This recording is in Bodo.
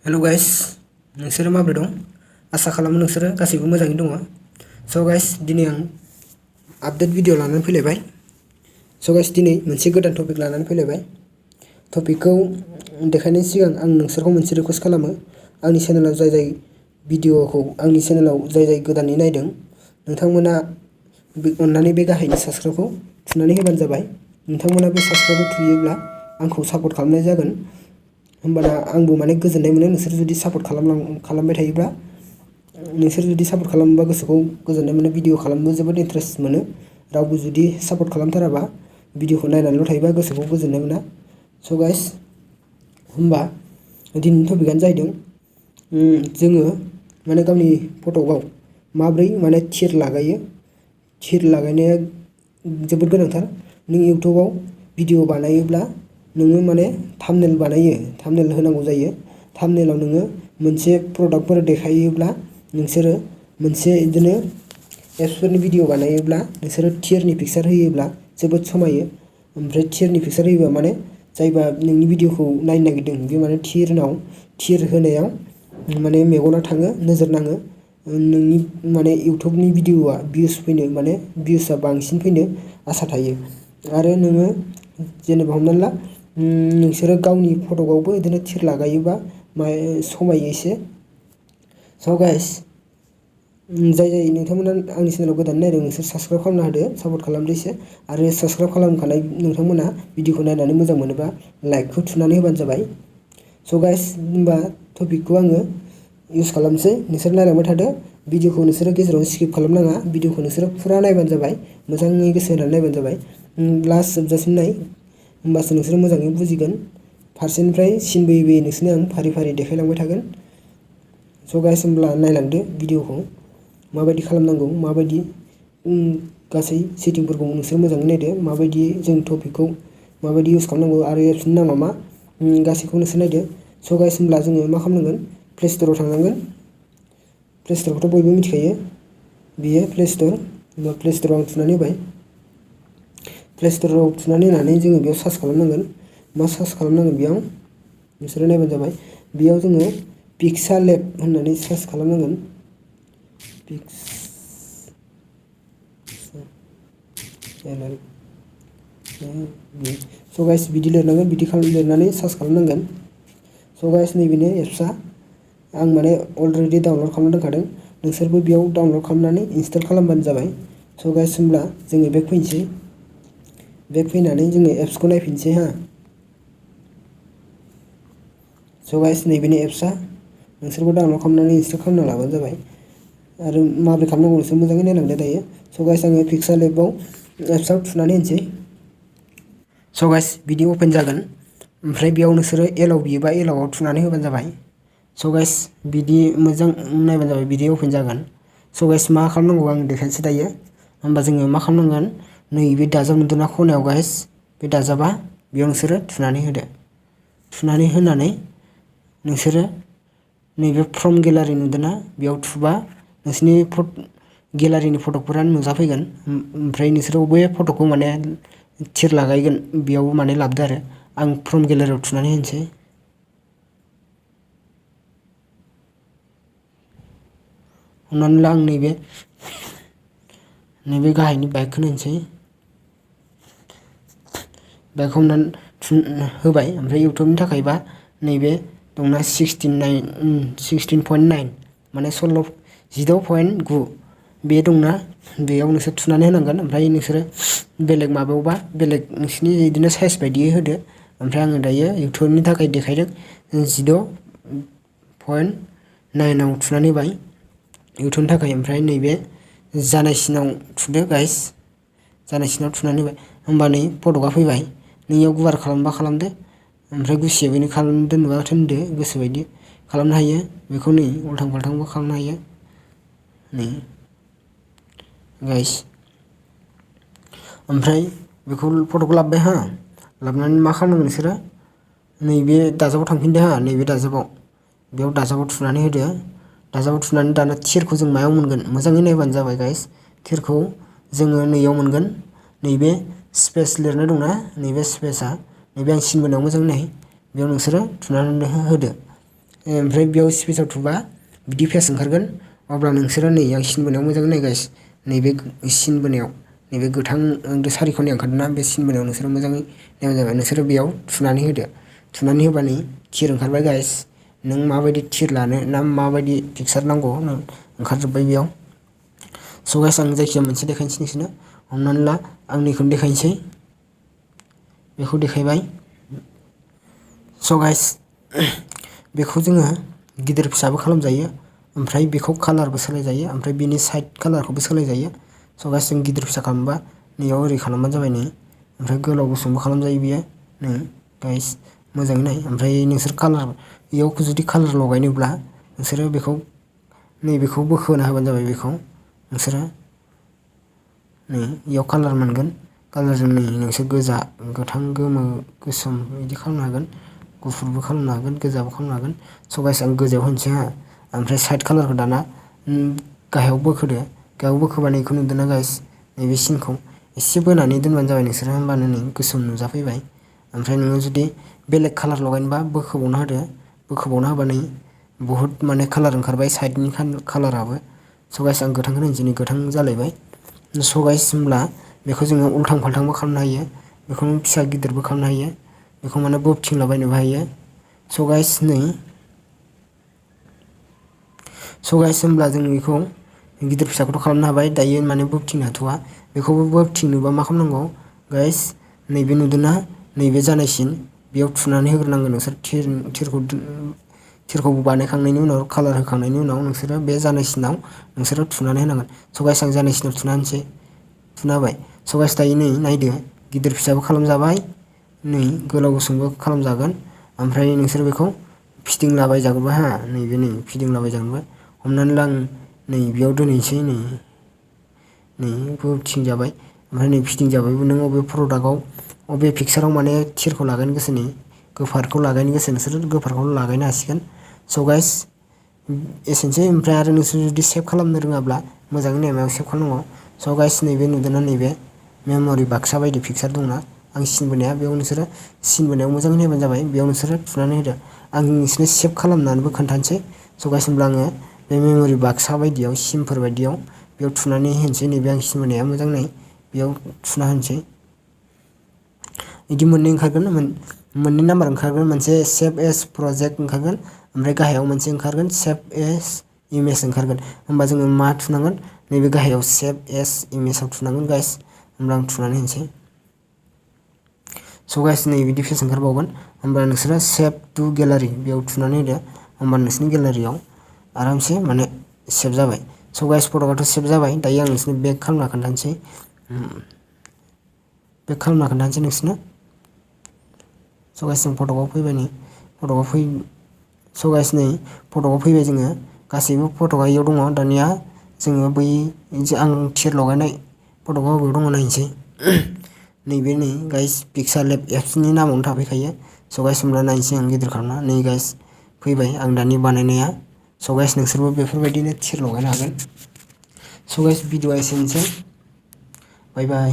हेलो गाइस नोंसोरो माबोरै दं आसा खालामो नोंसोरो गासैबो मोजाङै दङ स गाइस दिनै आं आपडेट भिडिअ लानानै फैलायबाय स गाइस दिनै मोनसे गोदान टपिक लानानै फैलायबाय टपिकखौ देखायनायनि सिगां आं नोंसोरखौ मोनसे रिक्वेस्ट खालामो आंनि चेनेलाव जाय भिडिअखौ आंनि चेनेलाव जाय गोदानै नायदों नोंथांमोना अन्नानै बे गाहायनि साबस्क्राइबखौ थुनानै होबानो जाबाय नोंथांमोना बे साबस्क्राइबखौ थुयोब्ला आंखौ सापर्ट खालामनाय जागोन होमबाना आंबो माने गोजोननाय मोनो नोंसोर जुदि सापर्ट खालामबाय थायोब्ला नोंसोर जुदि सापर्ट खालामोबा गोसोखौ गोजोननाय मोनो भिडिअ खालामनो जोबोद इन्टारेस्ट मोनो रावबो जुदि सापर्ट खालामथाराबा भिडिअखौ नायनानैल' थायोबा गोसोखौ गोजोननाय मोना स गाइस होमबा दिनैनि टपिकआनो जाहैदों जोङो माने गावनि फट'आव माब्रै माने थिर लागायो थिर लागायनाया जोबोद गोनांथार नों इउट्युबाव भिडिअ बानायोब्ला नोङो माने थाम्बनेल बानायो थाम्बनेल होनांगौ जायो थाम्बनेलाव नोङो मोनसे प्रडाक्टफोर देखायोब्ला नोंसोरो मोनसे बिदिनो एप्सफोरनि भिडिअ बानायोब्ला नोंसोरो थिरनि पिक्चार होयोब्ला जोबोद समायो ओमफ्राय थिरनि पिक्चार होयोबा माने जायबा नोंनि भिडिअखौ नायनो नागिरदों बे माने थिर होनायाव माने मेगना थाङो नोजोर नाङो नोंनि माने इउट्युबनि भिडिअआ भिउस फैनो माने भिउसआ बांसिन फैनो आसा थायो आरो नोङो जेनेबा हमनानै ला नोंसोरो गावनि फट'आवबो बिदिनो थिर लागायोबा समायो एसे स गाइस जाय नोंथांमोना आंनि चेनेलाव गोदान नायदों नोंसोर साबस्क्राइब खालामना होदो सापर्ट खालामदो एसे आरो साबस्क्राइब खालामखानाय नोंथांमोना भिडिअखौ नायनानै मोजां मोनोबा लाइकखौ थुनानै होबानो जाबाय स गाइस होमबा टपिकखौ आङो इउज खालामसै नोंसोर नायलांबाय थादो भिडिअखौ नोंसोरो गेजेराव स्किप खालामनाङा भिडिअखौ नोंसोरो फुरा नायबानो जाबाय मोजाङै गोसो होनानै नायबानो जाबाय लास्ट जोबजासिम नाय होमबासो नोंसोरो मोजाङै बुजिगोन फारसेनिफ्राय सिन बोयै बोयै नोंसोरनो आं फारि फारि देखायलांबाय थागोन स गाइस होमब्ला नायलांदो भिडिअखौ माबायदि खालामनांगौ माबायदि गासै सेटिंफोरखौ नोंसोर मोजाङै नायदो माबायदि जों टपिकखौ माबायदि इउज खालामनांगौ आरो एप्सनि नामा मा गासैखौ नोंसोर नायदो स गाइस होमब्ला जोङो मा खालामनांगोन प्ले स्ट'राव थांनांगोन प्ले स्ट'रखौथ' बयबो मिथिखायो बेयो प्ले स्ट'र होमबा प्ले स्ट'राव आं थुनानै होबाय प्ले स्ट'राव थुनानै होनानै जोङो बेयाव सार्च खालामनांगोन मा सार्च खालामनांगोन बेयाव नोंसोरो नायबानो जाबाय बेयाव जोङो पिक्सालेब होननानै सार्च खालामनांगोन स गाइस बिदि लिरनांगोन बिदि लिरनानै सार्च खालामनांगोन स गाइस नैबेनो एप्सआ आं माने अलरेडि डाउनलड खालामना दोनखादों नोंसोरबो बेयाव डाउनलड खालामनानै इनस्टल खालामबानो जाबाय स गाइस होमब्ला जोङो बेक फैनोसै बेक फैनानै जोङो एप्सखौ नायफिनसै हा स गाइस नैबेनो एप्सआ नोंसोरबो डाउनलड खालामनानै इनस्टल खालामना लाबानो जाबाय आरो माबोरै खालामनांगौ नोंसोर मोजाङै नायलांदो दायो स गाइस आङो पिक्सालेबाव एप्सआव थुनानै होनोसै स गाइस बिदि अपेन जागोन ओमफ्राय बेयाव नोंसोरो एलाव बियोबा एलावआव थुनानै होबानो जाबाय स गाइस बिदि मोजां नायबानो जाबाय बिदि अपेन जागोन स गाइस मा खालामनांगौ आं देखायनोसै दायो होमबा जोङो मा खालामनांगोन नैबे दाजाब नुदोंना खनायाव गाइस बे दाजाबा बेयाव नोंसोरो थुनानै होदो थुनानै होनानै नोंसोरो नैबे फ्रम गेलारि नुदोंना बेयाव थुबा नोंसोरनि गेलारिनि फट'फोरा नुजाफैगोन ओमफ्राय नोंसोरो बबे फट'खौ माने थिर लागायगोन बेयाव माने लाबोदो आरो आं फ्रम गेलारियाव थुनानै होनोसै हमनानै ला आं नैबे गाहायनि बाइकखौनो होनोसै बाइकखौ हमनानै होबाय ओमफ्राय इउट्युबनि थाखायबा नैबे दंना 16.9 माने 16.9 बे दंना बेयाव नोंसोर थुनानै होनांगोन ओमफ्राय नोंसोरो बेलेग माबायावबा बेलेग नोंसिनि बिदिनो साइज बायदियै होदो ओमफ्राय आङो दायो इउट्युबनि थाखाय देखायदों 16.9 आव थुनानै होबाय इउट्युबनि थाखाय ओमफ्राय नैबे जानायसिनाव थुदो गाइस जानायसिनाव थुनानै होबाय होमबा नै फट'आ फैबाय नोंनियाव गुवार खालामबा खालामदो ओमफ्राय गुसेबैनो खालामनो दोननोबा दोनदो गोसोबायदि खालामनो हायो बेखौ नै उल्थां फाल्थांबो खालामनो हायो नै गाइस ओमफ्राय बेखौ फट'खौ लाबोबाय हा लाबोनानै मा खालामनांगोन नोंसोरो नैबे दाजाबाव थांफिनदो हा नैबे दाजाबाव बेयाव दाजाबाव थुनानै होदो दाजाबाव थुनानै दाना थिरखौ जों मायाव मोनगोन मोजाङै नायबानो जाबाय गाइस थिरखौ जोङो नैयाव मोनगोन नैबे स्पेस लिरनाय दंना नैबे स्पेसआ नैबे आं सिन बोनायाव मोजां नाय बेयाव नोंसोरो थुनानै होदो ओमफ्राय बेयाव स्पेसआव थुबा बिदि फेस ओंखारगोन अब्ला नोंसोरो नै आं सिन बोनायाव मोजाङै नाय गाइस नैबे सिन बोनायाव नैबे गोथां सारि खनाया ओंखारदोंना बे सिन बोनायाव नोंसोरो मोजाङै नायबानो जाबाय नोंसोरो बेयाव थुनानै होदो थुनानै होबा नै थिर ओंखारबाय गाइस नों माबायदि थिर लानो ना माबायदि पिक्सार नांगौ ओंखारजोब्बाय बेयाव स' गाइस आं जायखिजाया मोनसे देखायनोसै नोंसोरनो हमनानै ला आं नैखौनो देखायनोसै बेखौ देखायबाय स' गाइस बेखौ जोङो गिदिर फिसाबो खालामजायो ओमफ्राय बेखौ कालारबो सोलायजायो ओमफ्राय बेनि साइड कालारखौबो सोलायजायो स' गाइस जों गिदिर फिसा खालामबा नैयाव ओरै खालामबानो जाबाय नै ओमफ्राय गोलाव गुसुंबो खालामजायो बियो नै गाइस मोजाङै नाय ओमफ्राय नोंसोर कालार बेयाव जुदि कालार लगायनोब्ला नोंसोरो बेखौ नैबेखौ बोखोना होबानो जाबाय बेखौ नोंसोरो नै बेयाव कालार मोनगोन कालारजों नै नोंसोर गोजा गोथां गोमो गोसोम बिदि खालामनो हागोन गुफुरबो खालामनो हागोन गोजाबो खालामनो हागोन स' गाइस आं गोजायाव होनोसै हा ओमफ्राय साइड कालारखौ दाना गाहायाव बोखोदो गाहायाव बोखोबा नैखौ नुदोंना गाइस नैबे सिनखौ एसे बोनानै दोनबानो जाबाय नोंसोरो होमबानो नै गोसोम नुजाफैबाय ओमफ्राय नोङो जुदि बेलेग कालार लगायनोबा बोखोबावना होदो बोखोबावना होबा नै बुहुत माने कालार ओंखारबाय साइडनि कालाराबो स' गाइस आं गोथांखौनो होनसै नै गोथां जालायबाय स' गाइस होमब्ला बेखौ जोङो उल्थां फाल्थांबो खालामनो हायो बेखौ फिसा गिदिरबो खालामनो हायो बेखौ माने बोबथिंलाबायनोबो हायो स' गाइस नै स' गाइस होमब्ला जों बेखौ गिदिर फिसाखौथ' खालामनो हाबाय दायो माने बोबथिंनो हाथ'वा बेखौबो बोबथिंनोबा मा खालामनांगौ गाइस नैबे नुदोंना नैबे जानायसिन बेयाव थुनानै होग्रोनांगोन नोंसोर थिरखौ बानायखांनायनि उनाव कालार होखांनायनि उनाव नोंसोरो बे जानायसिनाव नोंसोरो थुनानै होनांगोन स' गाइस आं जानायसिनाव थुना होनोसै थुना होबाय स' गाइस दायो नै नायदो गिदिर फिसाबो खालामजाबाय नै गोलाव गुसुंबो खालामजागोन ओमफ्राय नोंसोर बेखौ फिदिंलाबायजागोनबो हा नैबे नै फिदिंलाबायजागोनबो हमनानै ला आं नै बेयाव दोनहैसै नै बोबथिंजाबाय ओमफ्राय नै फिदिंजाबायबो नों अबे प्रडाक्टआव अबे पिक्साराव माने थिरखौ लागायनो गोसो नै गोफारखौ लागायनो गोसो नोंसोर गोफारखौ लागायनो हासिगोन स' गाइस एसेनोसै ओमफ्राय आरो नोंसोर जुदि सेभ खालामनो रोङाब्ला मोजाङै नाय मायाव सेभ खालामनांगौ स' गाइस नैबे नुदोंना नैबे मेम'रि बाक्सा बायदि पिक्सार दंना आं सिन बोनाया बेयाव नोंसोरो सिन बोनायाव मोजाङै नायबानो जाबाय बेयाव नोंसोरो थुनानै होदो आं नोंसोरनो सेभ खालामनानैबो खोन्थानोसै स' गाइस होमब्ला आङो बे मेम'रि बाक्सा बायदियाव सिनफोर बायदियाव बेयाव थुनानै होनोसै नैबे आं सिन बोनाया मोजां नाय बेयाव थुना होनोसै बिदि मोननै ओंखारगोन मोननै नाम्बार ओंखारगोन मोनसे सेभ एस प्रजेक्ट ओंखारगोन ओमफ्राय गाहायाव मोनसे ओंखारगोन सेभ एस इमेज ओंखारगोन होमबा जोङो मा थुनांगोन नैबे गाहायाव सेभ एस इमेजाव थुनांगोन गाइस होमब्ला आं थुनानै होनोसै स' गाइस नै बिदि फेस ओंखारबावगोन होमबा नोंसोरो सेभ टु गेलारि बेयाव थुनानै होदो होमबा नोंसोरनि गेलारियाव आरामसे माने सेभ जाबाय स' गाइस फट'आथ' सेभ जाबाय दायो आं नोंसोरनो बेक खालामना खोन्थानोसै नोंसोरनो स' गाइस जों फट'आव फैबाय नै स' गाइस नै फट'आव फैबाय जोङो गासैबो फट'आ इयाव दङ दानिया जोङो बै आं थिर लगायनाय फट'खौ बबेयाव दङ नायनोसै नैबे नै गाइस पिक्सार लेब एप्सनि नामावनो थाफैखायो स' गाइस होमब्ला नायनोसै आं गिदिर खालामना नै गाइस फैबाय आं दानि बानायनाया स' गाइस नोंसोरबो बेफोरबायदिनो थिर लगायनो हागोन स' गाइस भिडिअ'आ एसेनोसै बाय बाय